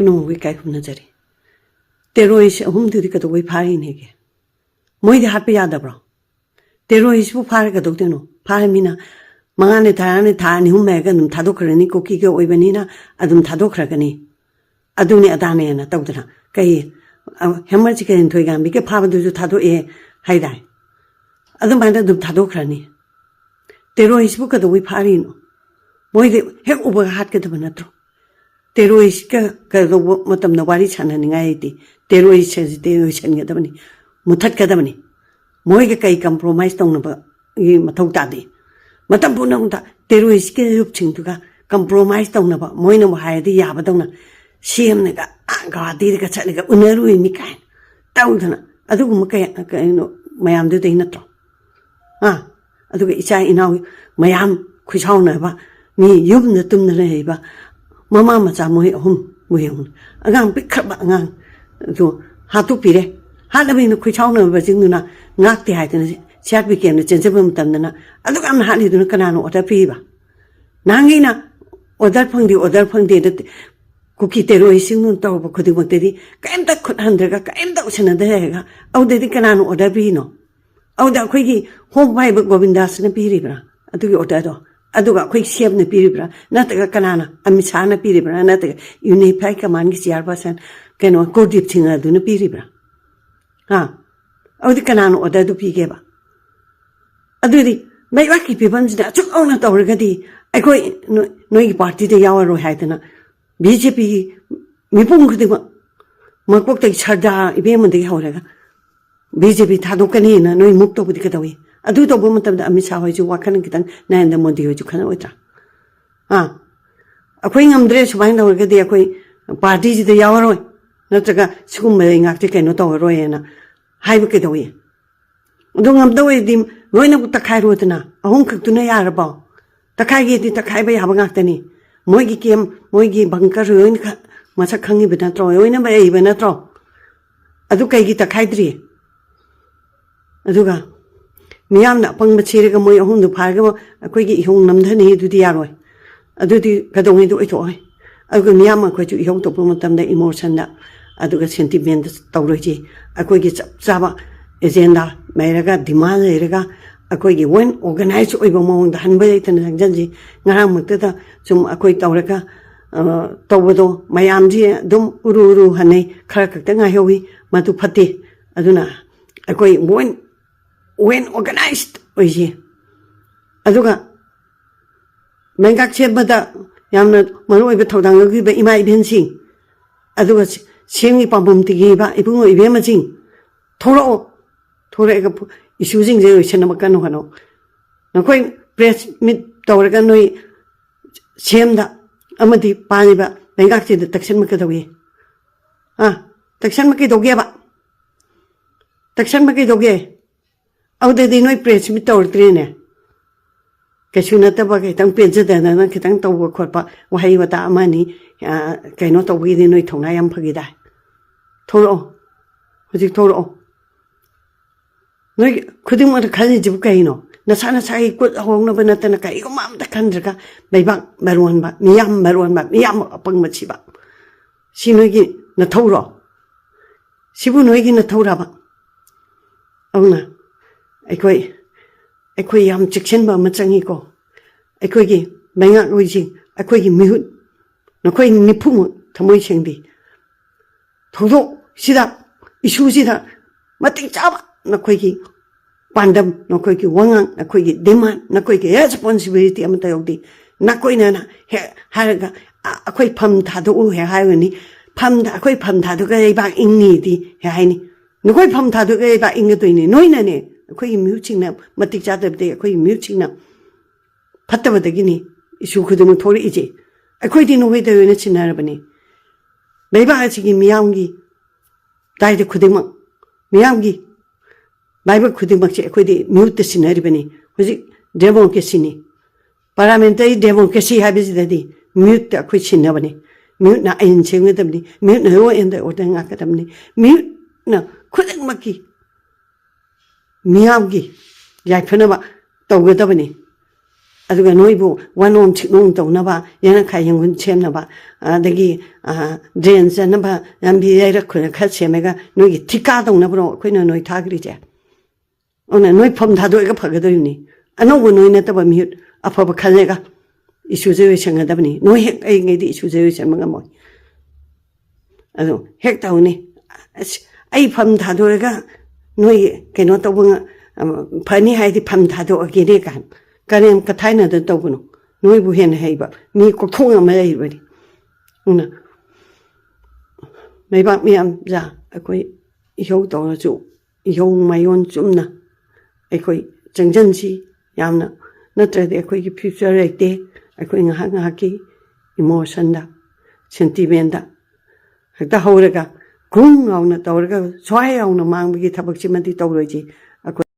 그놈 왜 가이굽나 자리. 때로이시 홈들이 가도 왜 파리네게. 뭐이디 하피야다 브로. 때로이시 부 파리가도 되노. 파리미나 망안에 다 아니 홈매가 놈 다도 그러니 고기가 오이베니나 아둠 다도 그러가니. 아둠이 아다네나 따우더라. 까이 햄마지가 도이가 미게 파바도 다도 예 하이다이. 아둠 반다 놈 다도 그러니. 때로이시 부 가도 왜 파리노. 뭐이디 핵 오버가 핫게도 보나트로. 때로이시가 그래도 뭐땀 너바리 차나니가이디 때로이시 때로이시가 더니 못hat가 더니 뭐이게 까이 컴프로마이즈 동너바 이 마토다디 마땀 보나운다 때로이시가 흡칭두가 컴프로마이즈 동너바 뭐이는 뭐 하야디 야바동나 시엠네가 가디가 차니가 은혜로이니까 따우더나 아두고 뭐까이 까이노 마얌도 되나또 아 아두고 이차 이나우 마얌 쿠샤오나바 니 유브네 뜸네 해봐 Mama maca mohi muhing. Agang pick up agang to hatu pire. Halabi no kuchong no bazinguna, not the height and chat became the gentleman tamana. I look am hardly to canano or the fever. Nangina or that point the other point that cookie tero is singing top of Kodimotedi, came that could hundred, came that ocean and the hega, out the canano or the vino. Out that quickie, home Bible Govindas and a piribra, and to your dado. Aduga quick shave the piribra, not a canana, a misana piribra, not a unipaca mangis yarbasan, can go deep thing I do no piribra. Ah, oh, the canano or that to pigeba. Adudi, my lucky people that took on at already. I go no party the hour hatana. BJP, Mipung the Makok Charda, Ibem the Horega. BJP Tadokanina, no mukto with the getaway. I do the woman of the Amisawa, you walk and get an and the Modio you can wait. Ah, a queen am dress wine or get the queen parties the hour, not a scumbering active not over Royana. High wicked away. Don't am the way dim, going up the Kairotana, a hunk to Nayaraba. The Kai did the Kai by Habangatani. Moigi came, Moigi Banker, Masakangi, but not throw, even a throw. Aduka get a Kaidri. Aduga. Miamna pang machiriga moy ahung du pharga akoigi ihung namdhani du diaroi adudi kadongi du itoi agu miam ko ju ihung to pum tamda emotion da aduga sentiment tawroji akoigi chaba agenda mairaga demand iraga akoigi when organize oiba mong da hanbai tan janji ngarang mukta sum akoi tawraga tawdo mayam ji dum uru hanai khara kakta nga hewi matu phate aduna akoi when organized was ye. Aduga Mangak Chebada Yamna Manu Betodang give Imai Bensing. Aduga Sing Pambum Tigiba, Ibu Ibemazing. Toro is using the Shenamacano. No quite press mid Toraganoi Shemda Amadi Paniba, Mangak the Taxan Makadaway. Ah, Taxan Makidogeba. Taxan Makidoge. Out the dinner press me told trainer. Cassunata Bagay, Tang Pinza, and I can talk with Corpa, why you got money, cannot within it on I am Pagida. Toro, was it Toro? No, couldn't want a college of Kaino. Nasana Sai could hold no Benatana, you mam the Kandrika, by back, Maruan back, Miam, Maruan back, Miam upon Machiba. She no gin, Natoro. She won't wake in the Toraba. Oh, no. Equi am chicken by Matsangico. Equigi, Manga Luigi, Equigi Mihut, no quite Nipumu, Tamoichengi. Todo, Sida, Isuzida, Mati Java, no quigi, Pandam, no quigi Wangan, a quigi demand, no quigi responsibility Amatayodi, Nakoinana, Haraga, a quite pum tado, Haini, pum, a quite pum tado, back in needy, Haini. No quite pum tado, back in the Dini, no in any. Quay muting now, Matic other day, quay muting now. Patava the guinea, issue could do Tori Iji. I quite in a way the units in Arabani. Maybe I see Miyangi died the Kudima. Miyangi Bible Kudimachi, equity mute the sin Arabani. Was it Devon Cassini? Paramentai Devon Cassi habits the day, mute the Quichin Nabani. Mute na in sing with them, mute no in the Ordang Academy. Mute no, couldn't Maki. Miamgi, Yapanaba, Togadabani. ꯑꯗꯨꯒ ꯅꯣꯏꯕꯨ ꯋꯥꯅꯣꯝ ꯊꯤꯛꯅꯣꯝ ꯇꯧꯅꯕ ꯌꯦꯅꯈꯥ ꯌꯦꯡꯒꯨꯟ ꯁꯦꯝꯅꯕ ꯑꯗꯒꯤ drain ꯆꯟꯅꯕ ꯂꯝꯕꯤ ꯌꯩꯔꯛ ꯈꯨꯔꯛ ꯈꯔ ꯁꯦꯝꯃꯒ ꯅꯣꯏꯒꯤ ꯊꯤꯀꯥ ꯇꯧꯅꯕ꯭ꯔꯣ ꯑꯩꯈꯣꯏꯅ ꯅꯣꯏ ꯊꯥꯈ꯭ꯔꯤꯁꯦ ꯑꯗꯨꯅ ꯅꯣꯏ ꯐꯝ ꯊꯥꯗꯣꯛꯑꯒ ꯐꯒꯗꯣꯏꯅꯤ ꯑꯅꯧꯕ ꯅꯣꯏ ꯅꯠꯇꯕ ꯃꯤꯍꯨꯠ ꯑꯐꯕ ꯈꯜꯂꯒ ꯏꯁꯨꯁꯦ ꯂꯣꯏꯁꯟꯒꯗꯕꯅꯤ ꯅꯣꯏ ꯍꯦꯛ ꯑꯩꯉꯩꯗꯤ ꯏꯁꯨꯁꯦ ꯂꯣꯏꯁꯟꯕ ꯉꯝꯃꯣꯏ ꯑꯗꯣ ꯍꯦꯛ ꯇꯧꯅꯤ ꯑꯁ ꯑꯩ ꯐꯝ ꯊꯥꯗꯣꯛꯑꯒ ꯅꯣꯏ ꯀꯩꯅꯣ ꯇꯧꯕ ꯐꯅꯤ ꯍꯥꯏꯗꯤ ꯐꯝ ꯊꯥꯗꯣꯛꯑꯒꯦꯅꯦ ꯀꯥꯏꯅ ꯀꯔꯦꯝ ꯀꯊꯥꯏꯅꯗ ꯇꯧꯒꯅꯨ ꯅꯣꯏꯕꯨ ꯍꯦꯟꯅ ꯍꯩꯕ ꯃꯤ ꯀꯣꯛꯊꯣꯡ ꯑꯃ ꯂꯩꯕꯅꯤ ꯑꯗꯨꯅ ꯂꯩꯕꯥꯛ ꯃꯤꯌꯥꯝꯖꯥ ꯑꯩꯈꯣꯏ ꯏꯍꯧ ꯇꯧꯔꯁꯨ ꯏꯍꯧ ꯃꯥꯏꯌꯣꯟ ꯆꯨꯝꯅ ꯑꯩꯈꯣꯏ ꯆꯪꯖꯟꯁꯤ ꯌꯥꯝꯅ ꯅꯠꯇ꯭ꯔꯗꯤ ꯑꯩꯈꯣꯏꯒꯤ ꯐ꯭ꯌꯨꯆꯔ ꯂꯩꯇꯦ ꯑꯩꯈꯣꯏ ꯉꯥꯏꯍꯥꯛ ꯉꯥꯏꯍꯥꯛꯀꯤ ꯏꯃꯣꯁꯟꯗ ꯁꯦꯟꯇꯤꯃꯦꯟꯗ ꯍꯦꯛꯇ ꯍꯧꯔꯒ ꯘꯨꯡ ꯂꯥꯎꯅ ꯇꯧꯔꯒ ꯁ꯭ꯋꯥꯏ ꯌꯥꯎꯅ ꯃꯥꯡꯕꯒꯤ ꯊꯕꯛꯁꯤꯃꯗꯤ ꯇꯧꯔꯣꯏꯁꯤ ꯑꯩꯈꯣꯏ